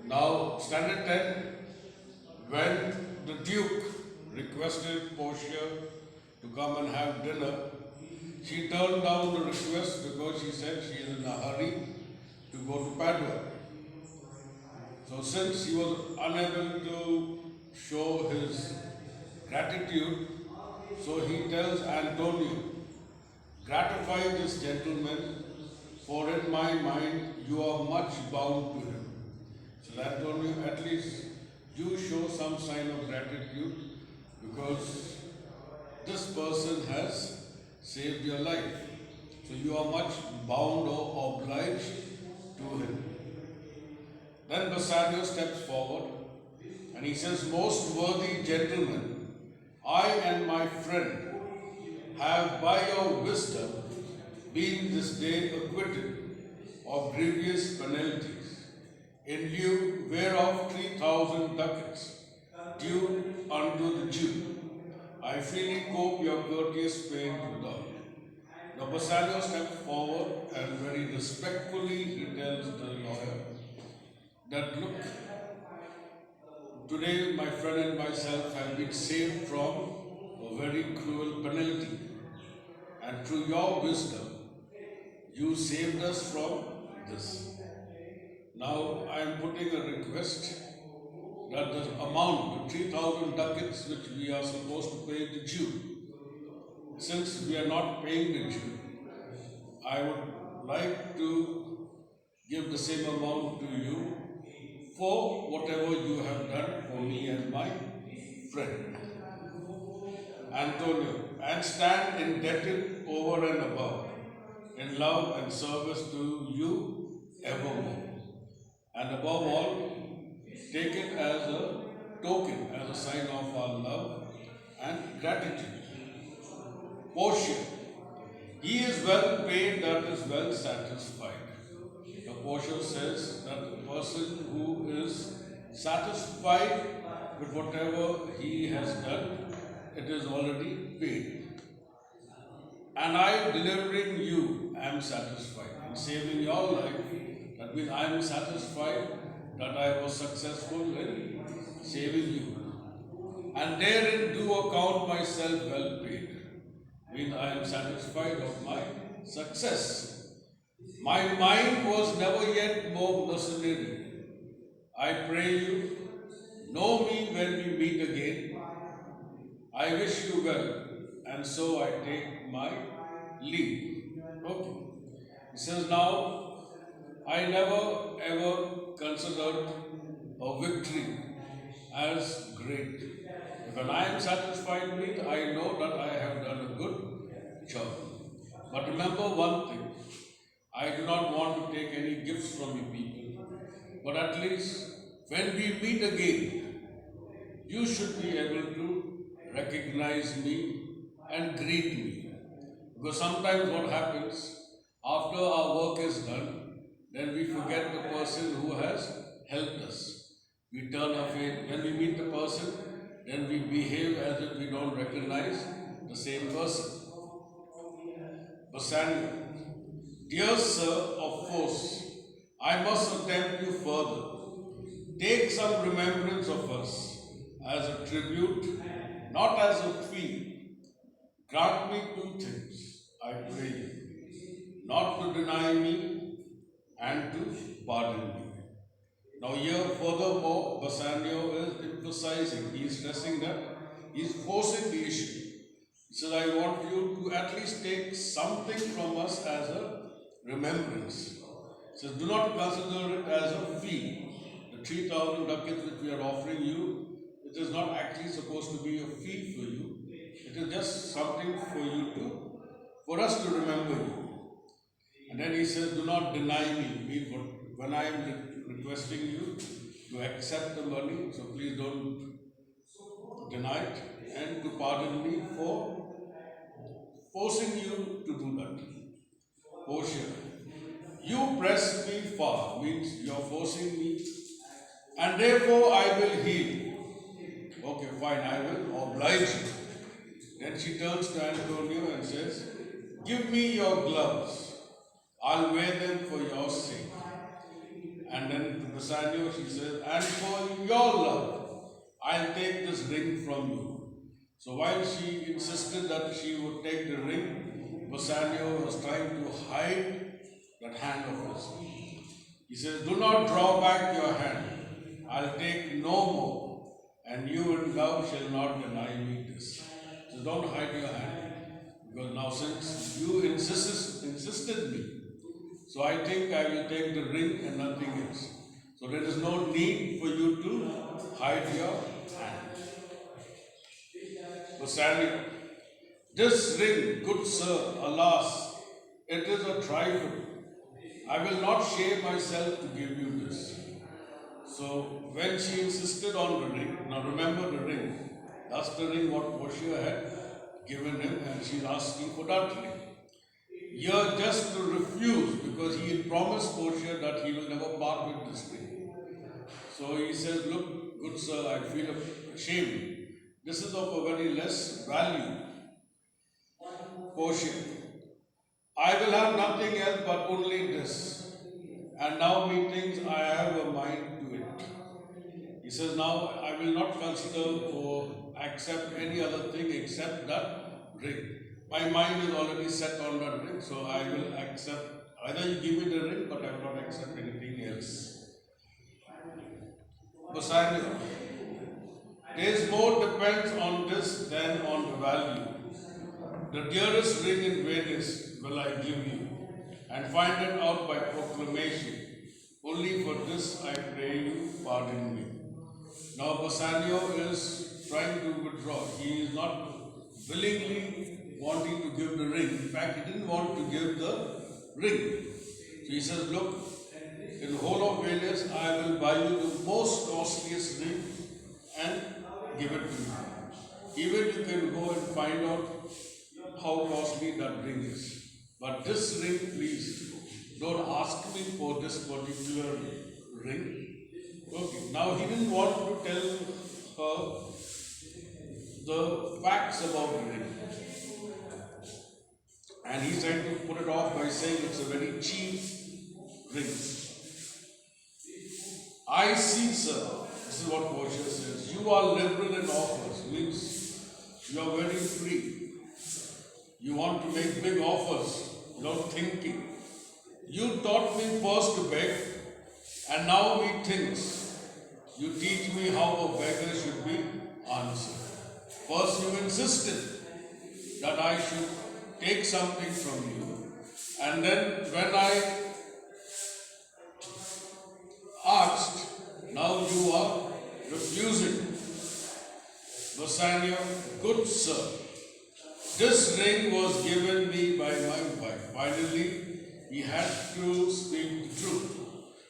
Now, standard 10, when the Duke requested Portia to come and have dinner, she turned down the request because she said she is in a hurry to go to Padua. So, since he was unable to show his gratitude, so he tells Antonio, gratify this gentleman, for in my mind you are much bound to him. So Antonio, at least you show some sign of gratitude because this person has saved your life. So you are much bound or obliged to him. Then Bassanio steps forward and he says, most worthy gentlemen, I and my friend have by your wisdom been this day acquitted of grievous penalties, in lieu whereof 3,000 ducats due unto the Jew. I freely cope your courteous pain to God. Now Bassanio steps forward and very respectfully he tells the lawyer that look, today my friend and myself have been saved from a very cruel penalty, and through your wisdom you saved us from this. Now I am putting a request that the amount, the 3,000 ducats which we are supposed to pay the Jew, since we are not paying the Jew, I would like to give the same amount to you for whatever you have done for me and my friend. Antonio, and stand indebted over and above in love and service to you evermore. And above all, take it as a token, as a sign of our love and gratitude. Portia, he is well paid that is well satisfied. The Portia says that the person who is satisfied with whatever he has done, it is already paid. And I, delivering you, am satisfied. In saving your life, that means I am satisfied that I was successful in saving you. And therein do account myself well paid. Means I am satisfied of my success. My mind was never yet more mercenary. I pray you, know me when we meet again. I wish you well, and so I take my leave. Okay. He says, now, I never ever considered a victory as great. When I am satisfied with, I know that I have done a good job. But remember one thing, I do not want to take any gifts from you people, but at least when we meet again, you should be able to recognize me and greet me. Because sometimes what happens, after our work is done, then we forget the person who has helped us. We turn away. When we meet the person, then we behave as if we don't recognize the same person. Bassanio, dear sir of force, I must attempt you further. Take some remembrance of us as a tribute, not as a fee. Grant me two things, I pray you, not to deny me and to pardon me. Now here furthermore, Bassanio is emphasizing, he is stressing that he is forcing the issue. He says, I want you to at least take something from us as a remembrance. He says, do not consider it as a fee. The 3,000 ducats which we are offering you, it is not actually supposed to be a fee for you. It is just something for us to remember you. And then he says, do not deny me. Means when I am requesting you to accept the money, so please don't deny it, and to pardon me for forcing you to do that. Portia, you press me far, means you are forcing me, and therefore I will heal. Okay, fine, I will oblige you. Then she turns to Antonio and says, give me your gloves. I'll wear them for your sake. And then to Bassanio, she says, and for your love, I'll take this ring from you. So while she insisted that she would take the ring, Bassanio was trying to hide that hand of his. He says, do not draw back your hand. I'll take no more. And you in love shall not deny me this. So don't hide your hand. Because now since you insisted me, so I think I will take the ring and nothing else. So there is no need for you to hide your hand. Bassanio, this ring, good sir, alas, it is a trifle. I will not shame myself to give you this. So when she insisted on the ring, now remember the ring, that's the ring what Portia had given him, and she's asking for that ring. Here just to refuse, because he had promised Portia that he will never part with this ring. So he says, look, good sir, I feel ashamed. This is of a very less value. Portia, I will have nothing else but only this. And now methinks I have a mind to it. He says, now I will not consider or accept any other thing except that ring. My mind is already set on that ring, so I will accept. Either you give me the ring, but I will not accept anything else. Bassanio, there's more depends on this than on the value. The dearest ring in Venice will I give you, and find it out by proclamation. Only for this I pray you pardon me. Now Bassanio is trying to withdraw. He is not willingly wanting to give the ring. In fact, he didn't want to give the ring. So he says, look, in the whole of Venice, I will buy you the most costliest ring and give it to you. Even you can go and find out how costly that ring is. But this ring, please, don't ask me for this particular ring. Okay, now he didn't want to tell her the facts about the ring. And he's trying to put it off by saying it's a very cheap ring. I see, sir, this is what Portia says, you are liberal in offers, means you are very free. You want to make big offers without thinking. You taught me first to beg, and now methinks you teach me how a beggar should be answered. First you insisted that I should take something from you, and then when I asked, now you are refusing. Bassanio, good sir, this ring was given me by my wife. Finally, he had to speak the truth.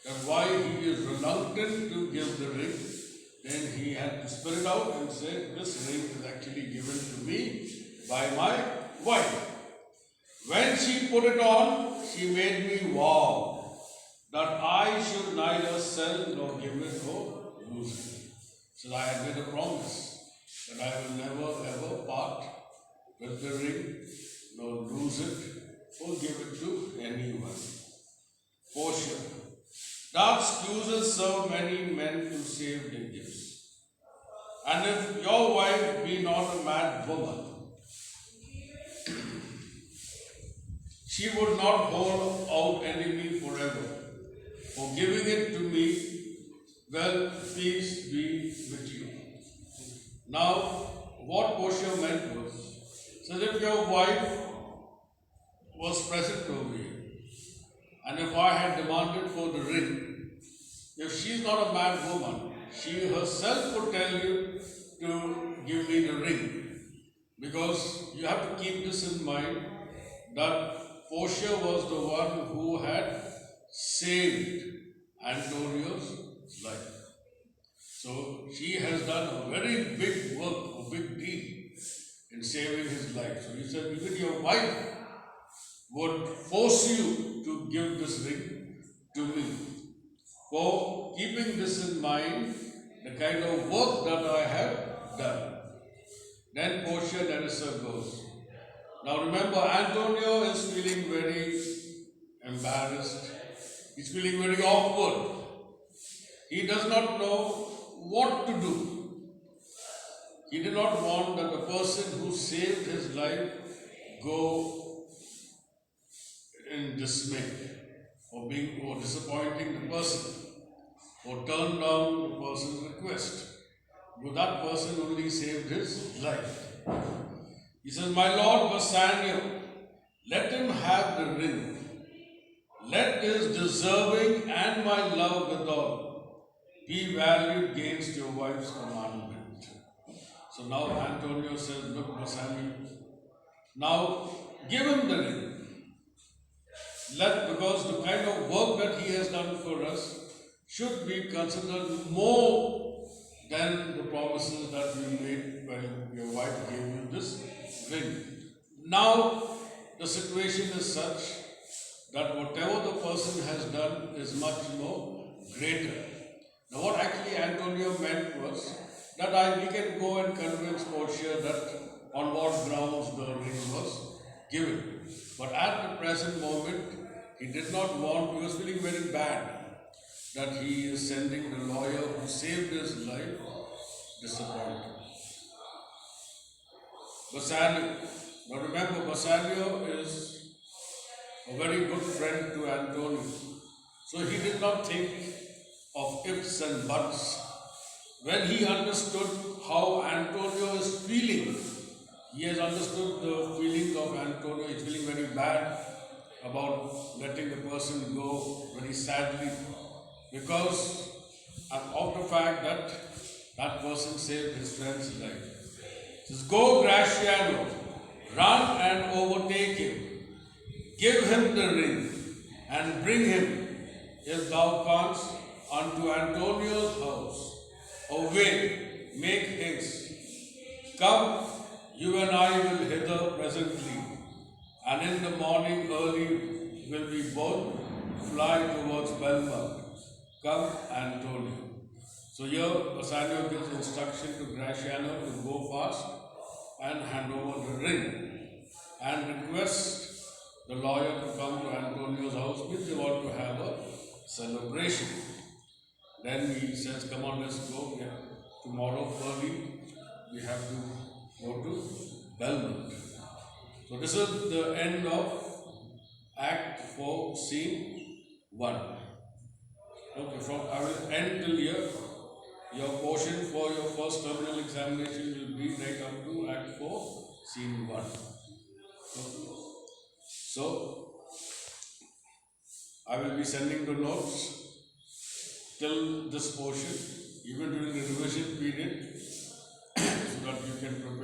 That why he is reluctant to give the ring, then he had to spit it out and say, this ring is actually given to me by my wife. When she put it on, she made me vow that I should neither sell nor give it or lose it. So I had made a promise that I will never ever part with the ring, nor lose it, or give it to anyone. Portia, that excuses so many men to save their gifts. And if your wife be not a mad woman, she would not hold out enemy forever. For giving it to me, well, peace be with you. Now, what Portia meant was, so if your wife was present over here, and if I had demanded for the ring, if she's not a mad woman, she herself would tell you to give me the ring. Because you have to keep this in mind that Portia was the one who had saved Antonio's life. So she has done a very big work, a big deed in saving his life. So he said, even your wife would force you to give this ring to me. For keeping this in mind, the kind of work that I have done. Then Portia Nerissa goes. Now remember, Antonio is feeling very embarrassed. He's feeling very awkward He does not know what to do. He did not want that the person who saved his life go in dismay or disappointing the person or turn down the person's request. But that person only saved his life. He says, "My Lord Bassanio, let him have the ring. Let his deserving and my love withal be valued against your wife's commandment." So now Antonio says, "Look, Bassanio, now give him the ring. Because the kind of work that he has done for us should be considered more than the promises that we made when your wife gave you this ring. Now the situation is such that whatever the person has done is much more greater." Now what actually Antonio meant was that we can go and convince Portia that on what grounds the ring was given. But at the present moment, he did not want, he was feeling very bad that he is sending the lawyer who saved his life disappointed. Bassanio. Now remember, Bassanio is a very good friend to Antonio. So he did not think of ifs and buts. When he understood how Antonio is feeling, he has understood the feeling of Antonio. He's feeling very bad about letting the person go very sadly because of the fact that that person saved his friend's life. He says, "Go, Graciano, run and overtake him. Give him the ring and bring him, if thou canst, unto Antonio's house. Away, make haste. Come, you and I will hither presently, and in the morning early will we both fly towards Belmont. Come, Antonio." So here Bassanio gives instruction to Graciano to go fast and hand over the ring and request the lawyer to come to Antonio's house, which they want to have a celebration. Then he says, "Come on, let's go. Yeah. Tomorrow early we have to go to Belmont." So this is the end of Act 4, Scene 1. Okay, I will end till here. Your portion for your first terminal examination will be right up to Act 4, Scene 1. So, I will be sending the notes till this portion, even during the revision period, so that you can prepare